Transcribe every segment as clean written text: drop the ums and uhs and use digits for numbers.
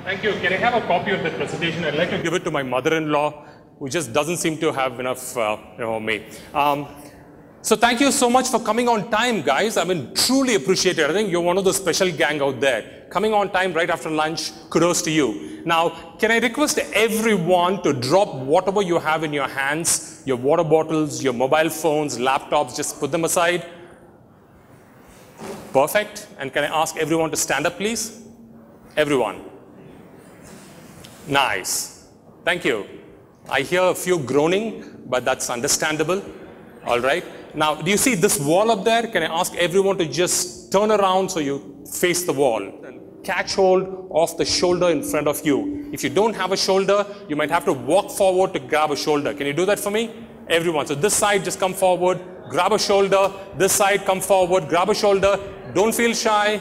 Thank you. Can I have a copy of that presentation? I'd like to give it to my mother-in-law, who just doesn't seem to have enough me. So thank you so much for coming on time, guys. I mean, truly appreciate it. I think you're one of the special gang out there. Coming on time right after lunch, kudos to you. Now, can I request everyone to drop whatever you have in your hands, your water bottles, your mobile phones, laptops, just put them aside. Perfect. And can I ask everyone to stand up, please? Everyone. Nice. Thank you. I hear a few groaning, but that's understandable. All right. Now, do you see this wall up there? Can I ask everyone to just turn around so you face the wall and catch hold of the shoulder in front of you. If you don't have a shoulder, you might have to walk forward to grab a shoulder. Can you do that for me? Everyone. So this side, just come forward, grab a shoulder. This side, come forward, grab a shoulder. Don't feel shy.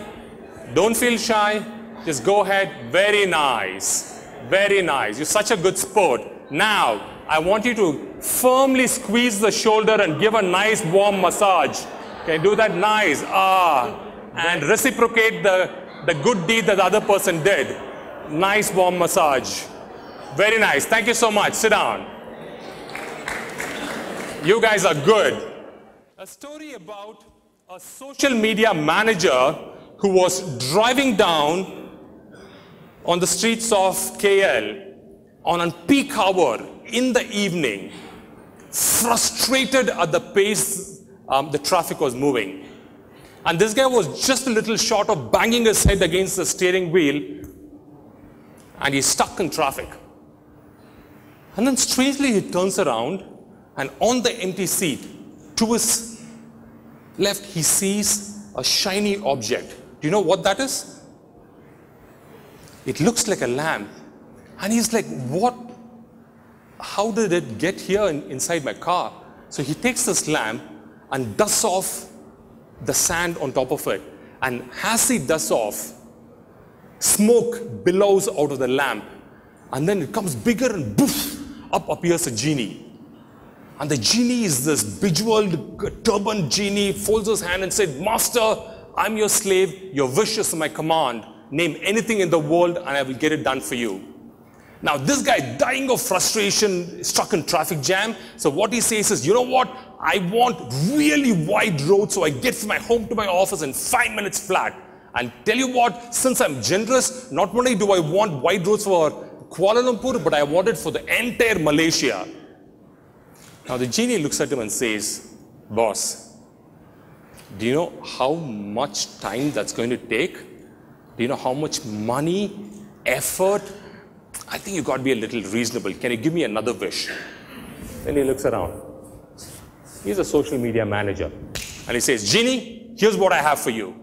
Don't feel shy. Just go ahead. Very nice. Very nice. You're such a good sport. Now, I want you to firmly squeeze the shoulder and give a nice warm massage. Can you do that? Nice. And reciprocate the good deed that the other person did. Nice warm massage. Very nice. Thank you so much. Sit down. You guys are good. A story about a social media manager who was driving down on the streets of KL on a peak hour in the evening, frustrated at the pace the traffic was moving. And this guy was just a little short of banging his head against the steering wheel, and he's stuck in traffic. And then strangely he turns around, and on the empty seat to his left he sees a shiny object. Do you know what that is? It looks like a lamp. And he's like, what? How did it get here inside my car? So he takes this lamp and dusts off the sand on top of it. And as he dusts off, smoke billows out of the lamp. And then it comes bigger and poof, up appears a genie. And the genie is this bejeweled, turbaned genie, folds his hand and said, Master, I'm your slave, your wish is my command. Name anything in the world and I will get it done for you. Now this guy, dying of frustration, stuck in traffic jam. So what he says is, you know what? I want really wide roads so I get from my home to my office in 5 minutes flat. And tell you what, since I'm generous, not only do I want wide roads for Kuala Lumpur, but I want it for the entire Malaysia. Now the genie looks at him and says, boss, do you know how much time that's going to take? Do you know how much money, effort? I think you've got to be a little reasonable. Can you give me another wish? Then he looks around. He's a social media manager. And he says, Genie, here's what I have for you.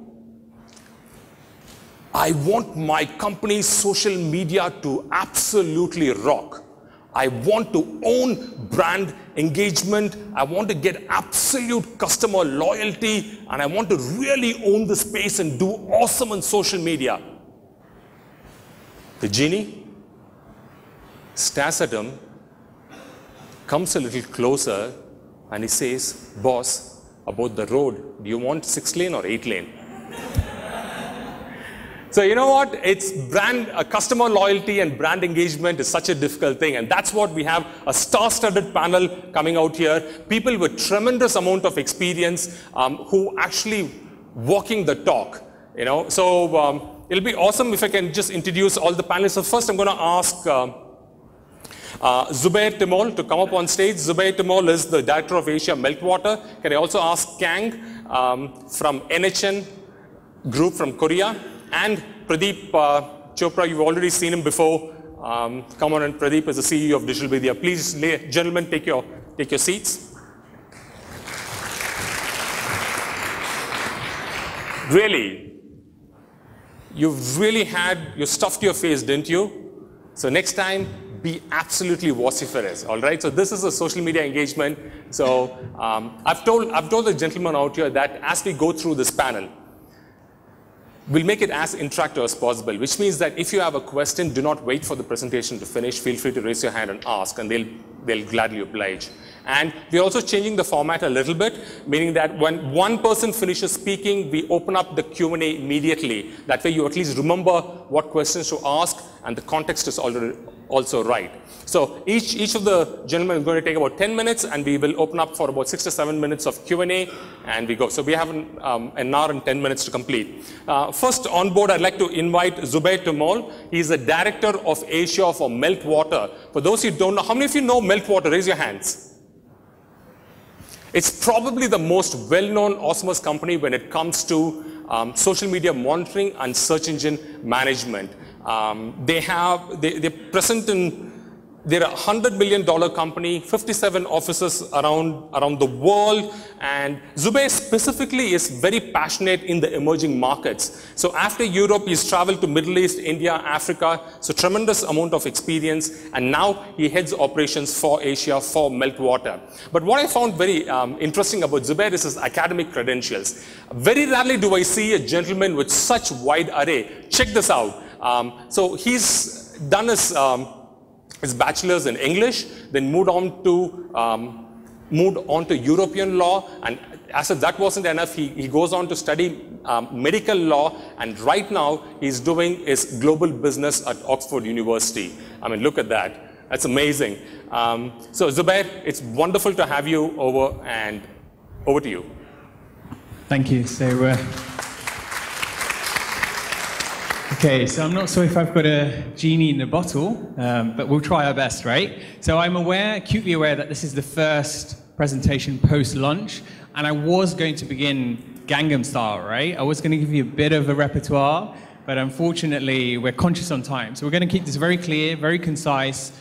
I want my company's social media to absolutely rock. I want to own brand engagement. I want to get absolute customer loyalty. And I want to really own the space and do awesome on social media. The genie stares at him, comes a little closer, and he says, boss, about the road, do you want 6-lane or 8-lane? So you know what? It's customer loyalty and brand engagement is such a difficult thing. And that's what we have, a star-studded panel coming out here. People with tremendous amount of experience who actually walking the talk. You know, so it'll be awesome if I can just introduce all the panelists. So first I'm going to ask Zubair Timol to come up on stage. Zubair Timol is the Director of Asia Meltwater. Can I also ask Kang from NHN Group from Korea? And Pradeep Chopra, you've already seen him before. Come on, and Pradeep is the CEO of Digital Media. Please, gentlemen, take your seats. Really, you stuffed your face, didn't you? So next time, be absolutely vociferous, all right? So this is a social media engagement. So I've told the gentleman out here that as we go through this panel, we'll make it as interactive as possible, which means that if you have a question, do not wait for the presentation to finish. Feel free to raise your hand and ask, and they'll gladly oblige. And we're also changing the format a little bit, meaning that when one person finishes speaking, we open up the Q&A immediately. That way you at least remember what questions to ask, and the context is also right. So each of the gentlemen is going to take about 10 minutes, and we will open up for about 6 to 7 minutes of Q&A, and we go. So we have an hour and 10 minutes to complete. First on board, I'd like to invite Zubair Tumol. He's the Director of Asia for Meltwater. For those who don't know, how many of you know Meltwater? Raise your hands. It's probably the most well-known osmosis company when it comes to social media monitoring and search engine management. They're present in, they're a $100 million company, 57 offices around the world, and Zubair specifically is very passionate in the emerging markets. So after Europe, he's traveled to Middle East, India, Africa, so tremendous amount of experience, and now he heads operations for Asia for Meltwater. But what I found very interesting about Zubair is his academic credentials. Very rarely do I see a gentleman with such wide array. Check this out. So he's done his bachelor's in English, then moved on to European law, and as if that wasn't enough, he goes on to study medical law, and right now he's doing his global business at Oxford University. I mean, look at that. That's amazing. So Zubair, it's wonderful to have you over, and over to you. Thank you. So, okay, so I'm not sure if I've got a genie in the bottle, but we'll try our best, right? So I'm acutely aware that this is the first presentation post-lunch, and I was going to begin Gangnam style, right? I was going to give you a bit of a repertoire, but unfortunately we're conscious on time. So we're going to keep this very clear, very concise,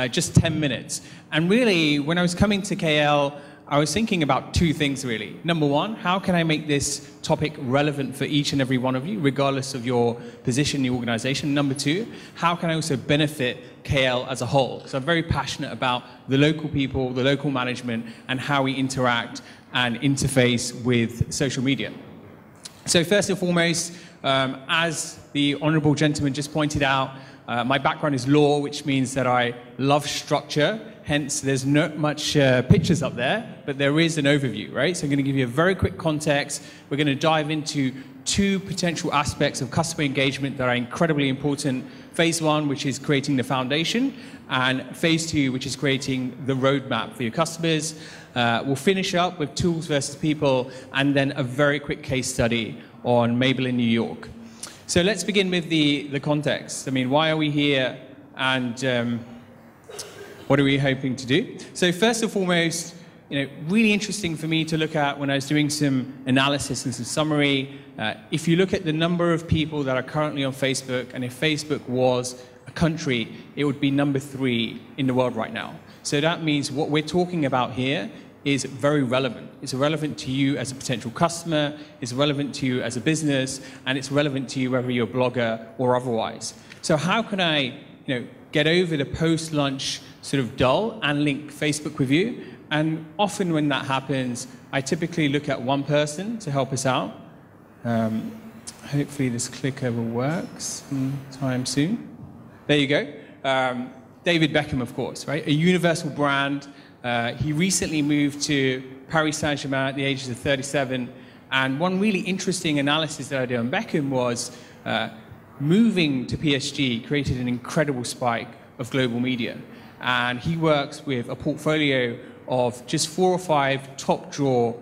just 10 minutes. And really, when I was coming to KL, I was thinking about two things really. Number one, how can I make this topic relevant for each and every one of you, regardless of your position in the organization? Number two, how can I also benefit KL as a whole? Because I'm very passionate about the local people, the local management, and how we interact and interface with social media. So first and foremost, as the honorable gentleman just pointed out, my background is law, which means that I love structure. Hence, there's not much pictures up there, but there is an overview, right? So I'm going to give you a very quick context. We're going to dive into two potential aspects of customer engagement that are incredibly important. Phase one, which is creating the foundation, and phase two, which is creating the roadmap for your customers. We'll finish up with tools versus people, and then a very quick case study on Mabel in New York. So let's begin with the context. I mean, why are we here, and what are we hoping to do? So first and foremost, really interesting for me to look at when I was doing some analysis and some summary. If you look at the number of people that are currently on Facebook, and if Facebook was a country, it would be number 3 in the world right now. So that means what we're talking about here is very relevant. It's relevant to you as a potential customer, it's relevant to you as a business, and it's relevant to you whether you're a blogger or otherwise. So how can I get over the post-lunch sort of dull and link Facebook with you? And often when that happens, I typically look at one person to help us out. Hopefully this clicker will work sometime soon. There you go. David Beckham, of course, right? A universal brand. He recently moved to Paris Saint-Germain at the age of 37. And one really interesting analysis that I did on Beckham was moving to PSG created an incredible spike of global media. And he works with a portfolio of just 4 or 5 top draw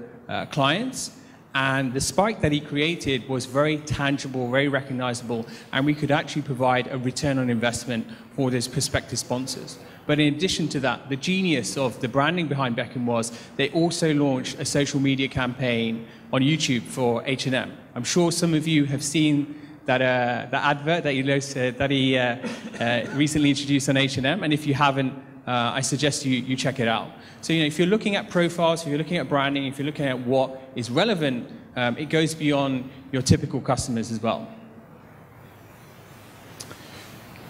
clients. And the spike that he created was very tangible, very recognizable, and we could actually provide a return on investment for those prospective sponsors. But in addition to that, the genius of the branding behind Beckham was they also launched a social media campaign on YouTube for H&M. I'm sure some of you have seen that the advert that he recently introduced on H&M, and if you haven't, I suggest you check it out. So if you're looking at profiles, if you're looking at branding, if you're looking at what is relevant, it goes beyond your typical customers as well.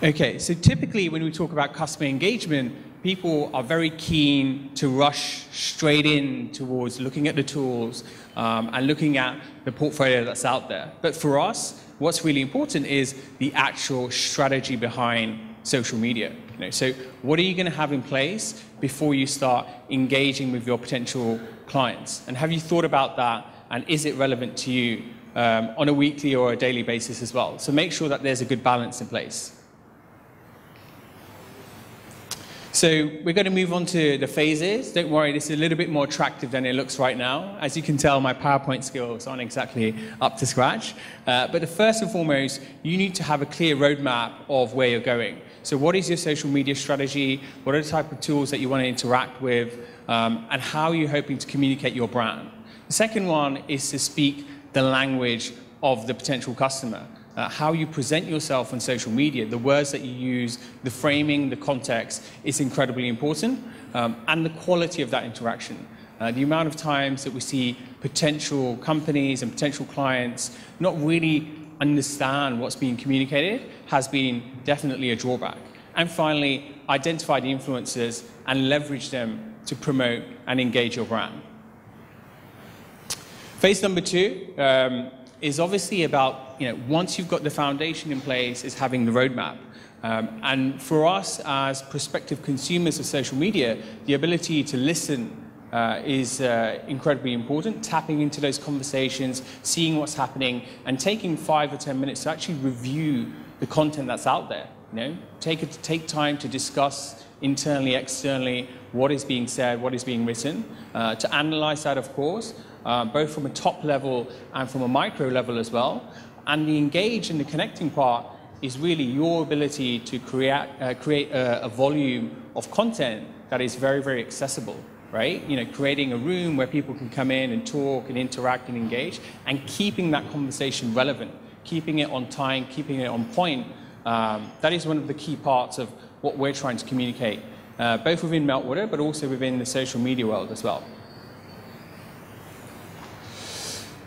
Okay, so typically when we talk about customer engagement, people are very keen to rush straight in towards looking at the tools and looking at the portfolio that's out there. But for us, what's really important is the actual strategy behind social media. So what are you going to have in place before you start engaging with your potential clients? And have you thought about that? And is it relevant to you on a weekly or a daily basis as well? So make sure that there's a good balance in place. So we're going to move on to the phases. Don't worry, this is a little bit more attractive than it looks right now. As you can tell, my PowerPoint skills aren't exactly up to scratch. But the first and foremost, you need to have a clear roadmap of where you're going. So what is your social media strategy? What are the type of tools that you want to interact with? And how are you hoping to communicate your brand? The second one is to speak the language of the potential customer. How you present yourself on social media, the words that you use, the framing, the context is incredibly important, and the quality of that interaction. The amount of times that we see potential companies and potential clients not really understand what's being communicated has been definitely a drawback. And finally, identify the influencers and leverage them to promote and engage your brand. Phase number two is obviously about, once you've got the foundation in place, is having the roadmap. And for us as prospective consumers of social media, the ability to listen is incredibly important, tapping into those conversations, seeing what's happening, and taking 5 or 10 minutes to actually review the content that's out there. Take time to discuss internally, externally, what is being said, what is being written, to analyze that, of course, both from a top level and from a micro level as well. And the engage and the connecting part is really your ability to create a volume of content that is very, very accessible, right? Creating a room where people can come in and talk and interact and engage, and keeping that conversation relevant, keeping it on time, keeping it on point. That is one of the key parts of what we're trying to communicate, both within Meltwater, but also within the social media world as well.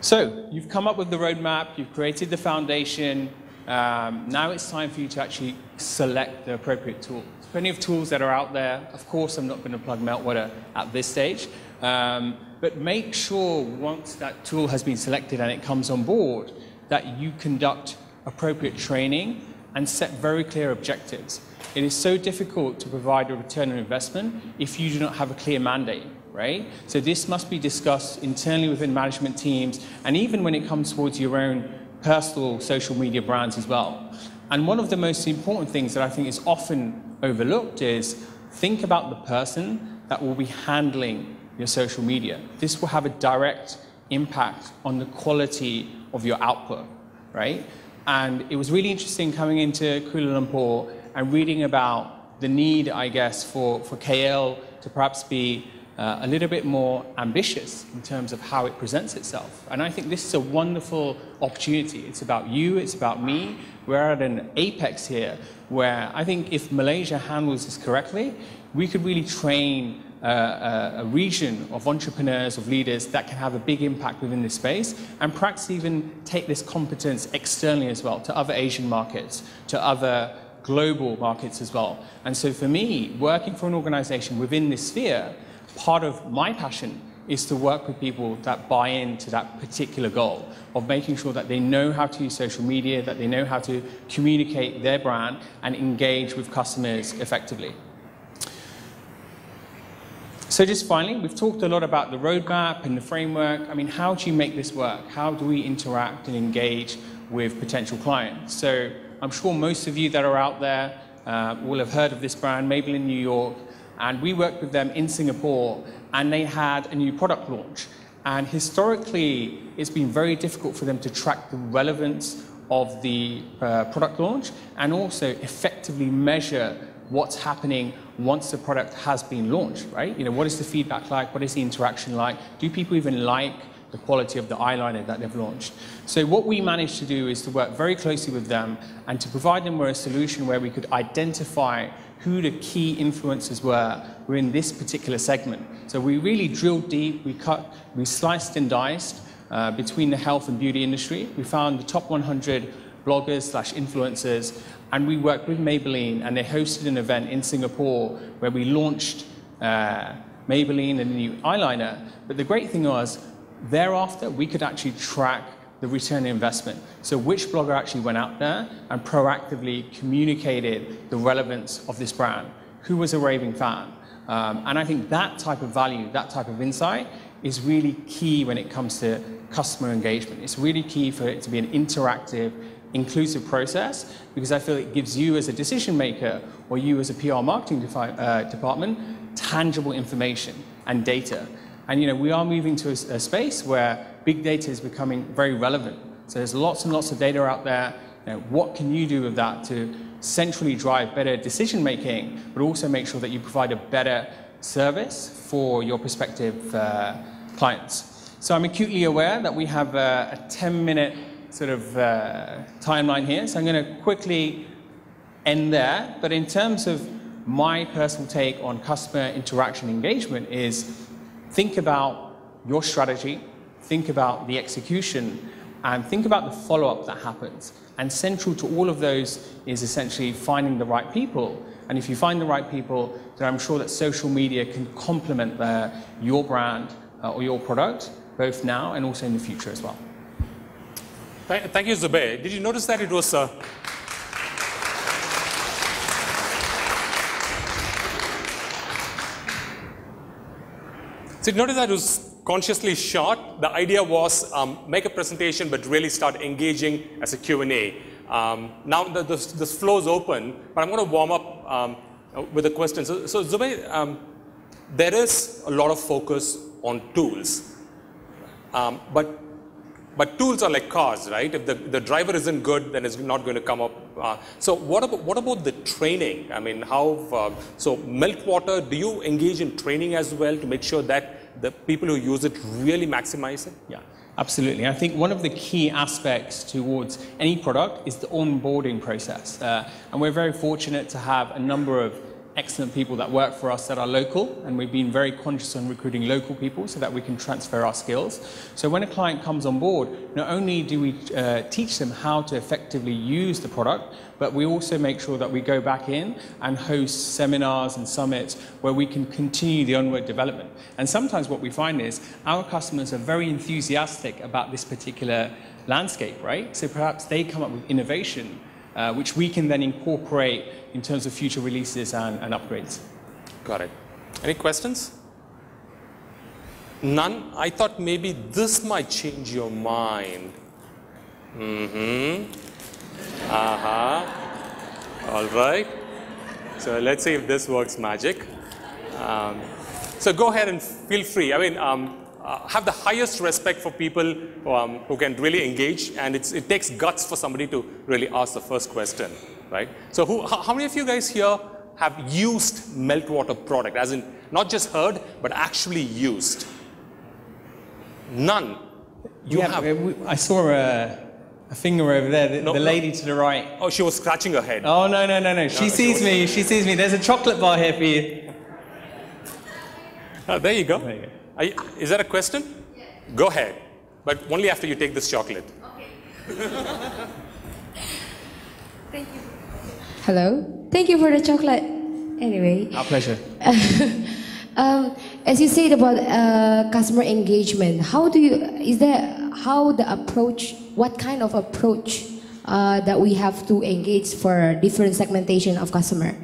So you've come up with the roadmap, you've created the foundation. Now it's time for you to actually select the appropriate tool. There's plenty of tools that are out there. Of course, I'm not going to plug Meltwater at this stage. But make sure once that tool has been selected and it comes on board, that you conduct appropriate training and set very clear objectives. It is so difficult to provide a return on investment if you do not have a clear mandate, right? So this must be discussed internally within management teams, and even when it comes towards your own personal social media brands as well. And one of the most important things that I think is often overlooked is think about the person that will be handling your social media. This will have a direct impact on the quality of your output, right? And it was really interesting coming into Kuala Lumpur and reading about the need, I guess, for KL to perhaps be a little bit more ambitious in terms of how it presents itself. And I think this is a wonderful opportunity. It's about you, it's about me. We're at an apex here where I think if Malaysia handles this correctly, we could really train a region of entrepreneurs, of leaders that can have a big impact within this space, and perhaps even take this competence externally as well to other Asian markets, to other global markets as well. And so for me, working for an organization within this sphere, part of my passion is to work with people that buy into that particular goal of making sure that they know how to use social media, that they know how to communicate their brand and engage with customers effectively. So just finally, we've talked a lot about the roadmap and the framework. I mean, how do you make this work? How do we interact and engage with potential clients? So I'm sure most of you that are out there will have heard of this brand, Maybelline New York. And we worked with them in Singapore, and they had a new product launch. And historically, it's been very difficult for them to track the relevance of the product launch and also effectively measure what's happening once the product has been launched, right? What is the feedback like? What is the interaction like? Do people even like the quality of the eyeliner that they've launched? So what we managed to do is to work very closely with them and to provide them with a solution where we could identify who the key influencers were in this particular segment. So we really drilled deep, we sliced and diced between the health and beauty industry. We found the top 100 bloggers/influencers, and we worked with Maybelline, and they hosted an event in Singapore where we launched Maybelline and the new eyeliner. But the great thing was, thereafter, we could actually track the return on investment. So which blogger actually went out there and proactively communicated the relevance of this brand? Who was a raving fan? And I think that type of value, that type of insight is really key when it comes to customer engagement. It's really key for it to be an interactive, inclusive process, because I feel it gives you as a decision maker or you as a PR marketing department tangible information and data. And we are moving to a space where big data is becoming very relevant. So there's lots and lots of data out there. What can you do with that to centrally drive better decision making, but also make sure that you provide a better service for your prospective clients? So I'm acutely aware that we have a 10-minute sort of timeline here. So I'm going to quickly end there. But in terms of my personal take on customer interaction engagement is think about your strategy, think about the execution, and think about the follow-up that happens. And central to all of those is essentially finding the right people. And if you find the right people, then I'm sure that social media can complement your brand or your product, both now and also in the future as well. Thank you, Zubair. Did you notice that it was... So you notice that it was consciously short. The idea was make a presentation, but really start engaging as a Q&A. Now this flow is open, but I'm going to warm up with a question. So Zubair, there is a lot of focus on tools, but tools are like cars, right? If the driver isn't good, then it's not going to come up. So what about the training? I mean, so Meltwater, do you engage in training as well to make sure that the people who use it really maximize it? Yeah, absolutely. I think one of the key aspects towards any product is the onboarding process. And we're very fortunate to have a number of excellent people that work for us that are local, and we've been very conscious on recruiting local people so that we can transfer our skills. So when a client comes on board, not only do we teach them how to effectively use the product, but we also make sure that we go back in and host seminars and summits where we can continue the onward development. And sometimes what we find is our customers are very enthusiastic about this particular landscape, right? So perhaps they come up with innovation which we can then incorporate in terms of future releases and upgrades. Got it. Any questions? None? I thought maybe this might change your mind. All right. So let's see if this works magic. So go ahead and feel free. I mean, have the highest respect for people who can really engage, and it takes guts for somebody to really ask the first question, right? So how many of you guys here have used Meltwater product, as in not just heard, but actually used? None. You have. I saw a finger over there, the lady to the right. Oh, she was scratching her head. Oh, no. She sees me. She sees me. There's a chocolate bar here for you. There you go. There you go. Is that a question? Yes. Go ahead, but only after you take this chocolate. Okay. Thank you. Hello. Thank you for the chocolate. Anyway. Our pleasure. As you said about customer engagement, what kind of approach that we have to engage for different segmentation of customer?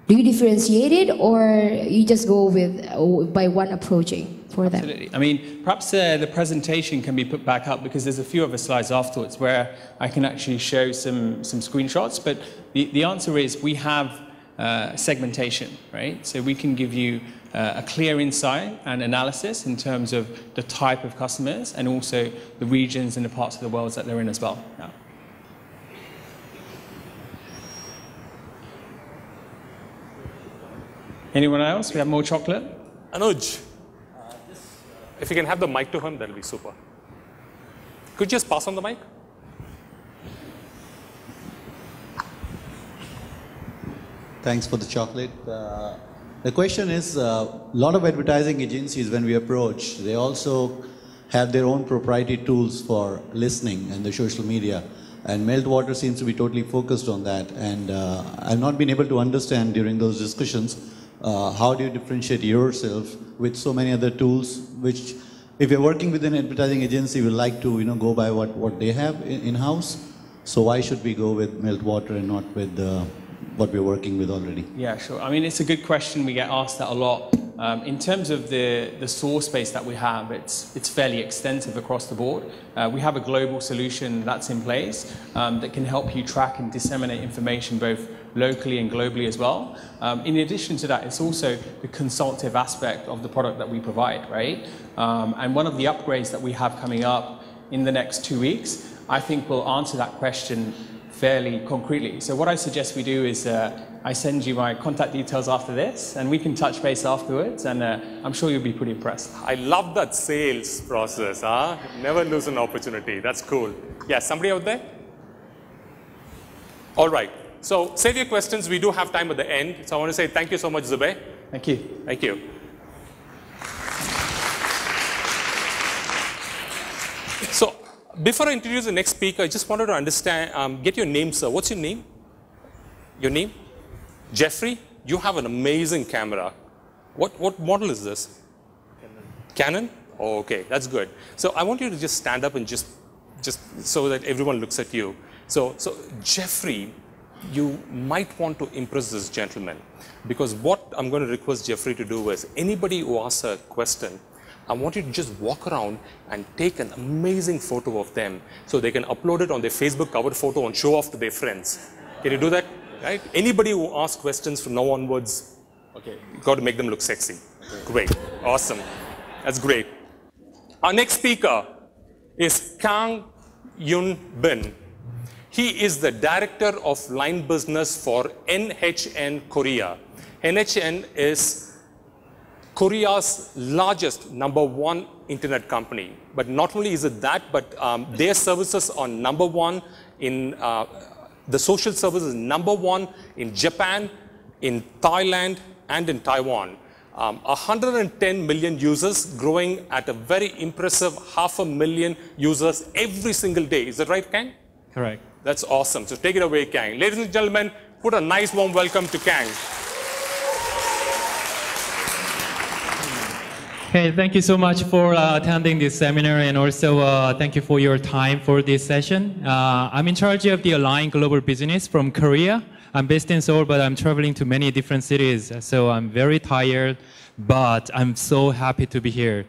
Do you differentiate it, or you just go by one approaching for them? Absolutely. I mean, perhaps the presentation can be put back up because there's a few other slides afterwards where I can actually show some screenshots. But the answer is we have segmentation, right? So we can give you a clear insight and analysis in terms of the type of customers and also the regions and the parts of the world that they're in as well. Yeah. Anyone else? We have more chocolate. Anuj, if you can have the mic to him, that'll be super. Could you just pass on the mic? Thanks for the chocolate. The question is, a lot of advertising agencies, when we approach, they also have their own proprietary tools for listening and the social media. And Meltwater seems to be totally focused on that. And I've not been able to understand during those discussions, how do you differentiate yourself with so many other tools which if you're working with an advertising agency, we like to go by what they have in-house. So why should we go with Meltwater and not with what we're working with already? Yeah, sure. I mean, it's a good question. We get asked that a lot. In terms of the source base that we have, it's fairly extensive across the board. We have a global solution that's in place that can help you track and disseminate information both locally and globally as well. In addition to that, it's also the consultative aspect of the product that we provide, right? And one of the upgrades that we have coming up in the next 2 weeks, I think will answer that question fairly concretely. So what I suggest we do is I send you my contact details after this, and we can touch base afterwards, and I'm sure you'll be pretty impressed. I love that sales process, huh? Never lose an opportunity. That's cool. Yeah, somebody out there? All right. So save your questions. We do have time at the end. So I want to say thank you so much, Zubey. Thank you. Thank you. So before I introduce the next speaker, I just wanted to understand, get your name, sir. What's your name? Your name? Jeffrey, you have an amazing camera. What model is this? Canon? Oh, okay, that's good. So I want you to just stand up and just so that everyone looks at you. So Jeffrey, you might want to impress this gentleman, because what I'm going to request Jeffrey to do is, anybody who asks a question, I want you to just walk around and take an amazing photo of them so they can upload it on their Facebook cover photo and show off to their friends. Can you do that? Right? Anybody who asks questions from now onwards, okay, you've got to make them look sexy. Great. Awesome. That's great. Our next speaker is Kang Yun Bin. He is the Director of Line Business for NHN Korea. NHN is Korea's largest #1 internet company. But not only is it that, but their services are #1 in, the social services #1 in Japan, in Thailand, and in Taiwan. 110 million users, growing at a very impressive 500,000 users every single day. Is that right, Kang? Correct. That's awesome. So take it away, Kang. Ladies and gentlemen, put a nice warm welcome to Kang. Okay, thank you so much for attending this seminar, and also thank you for your time for this session. I'm in charge of the Align Global Business from Korea. I'm based in Seoul, but I'm traveling to many different cities, so I'm very tired, but I'm so happy to be here.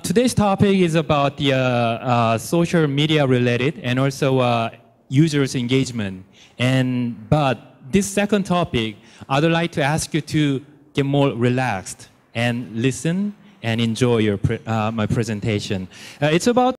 Today's topic is about the social media related and also users engagement. But this second topic, I'd like to ask you to get more relaxed and listen and enjoy my presentation. It's about